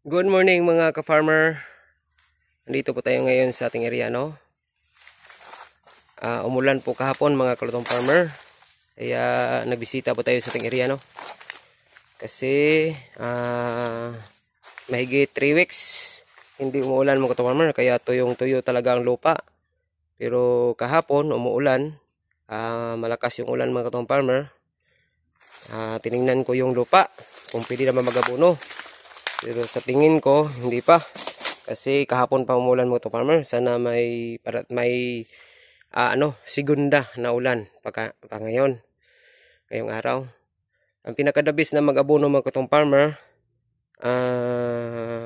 Good morning mga ka-farmer. Nandito po tayo ngayon sa ating area, no? Umulan po kahapon mga kalutong farmer. Kaya nagbisita po tayo sa ating area, no? Kasi mahigit 3 weeks hindi umuulan mga kalutong farmer. Kaya tuyong-tuyo talaga ang lupa. Pero kahapon umuulan. Malakas yung ulan mga kalutong farmer. Tiningnan ko yung lupa kung pwede naman mag-abono. Pero sa tingin ko, hindi pa. Kasi kahapon pa umulan mo to farmer. Sana may segunda na ulan pa ngayon. Ngayong araw. Ang pinakadabis na mag-abono mga kutong farmer,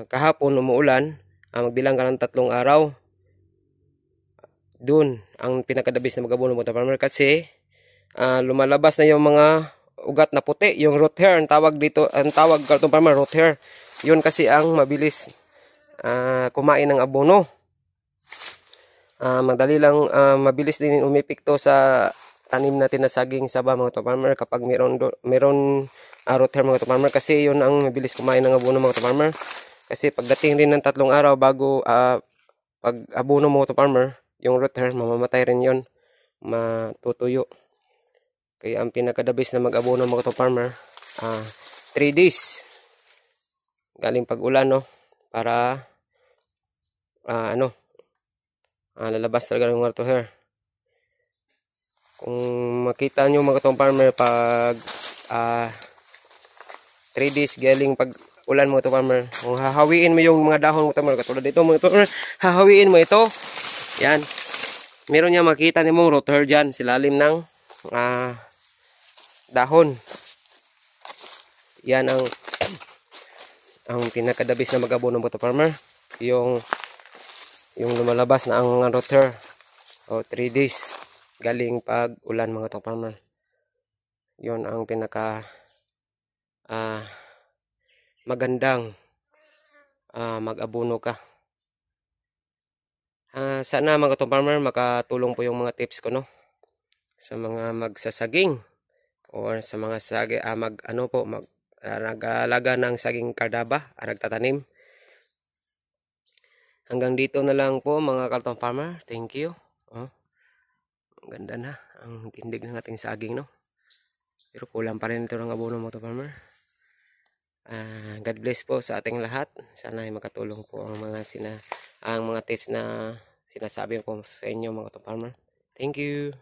kahapon umuulan, magbilang ka ng 3 araw. Doon ang pinakadabis na mag-abono mga farmer kasi lumalabas na yung mga ugat na puti, yung root hair ang tawag dito, ang tawag kutong farmer root hair. Yun kasi ang mabilis kumain ng abono. Madali lang, mabilis din umipikto sa tanim natin na saging saba mga farmer kapag meron root hair mga farmer, kasi yun ang mabilis kumain ng abono mga farmer. Kasi pagdating rin ng 3 araw bago pag abono mga farmer, yung root hair mamamatay rin yun, matutuyo. Kaya ang pinakadabis na mag-abono mga farmer, 3 days galing pag-ulan, no, para lalabas talaga ng root hair. Kung makita nyo mga katong farmer, pag 3 days galing pag ulan mga katong farmer, kung hahawiin mo yung mga dahon mga katong farmer, katulad dito mga katong farmer, hahawiin mo ito, yan, meron niya makita ni mong root hair dyan silalim ng dahon. Yan ang pinakadabis na mag-abono ng mga farmer, yung lumalabas na ang root hair, 3 days galing pag ulan mga farmer. Yon ang pinaka magandang mag-abono ka. Sana mga farmer makatulong po yung mga tips ko, no, sa mga magsasaging or sa mga nag-aalaga ng saging kardaba, nagtatanim. Hanggang dito na lang po mga kaltong farmer. Thank you. Ang ganda na ang tindig ng ating saging, no, pero kulang pa rin ito ng abono mga farmer. God bless po sa ating lahat. Sana ay makatulong po ang mga tips na sinasabi ko sa inyo mga farmer. Thank you.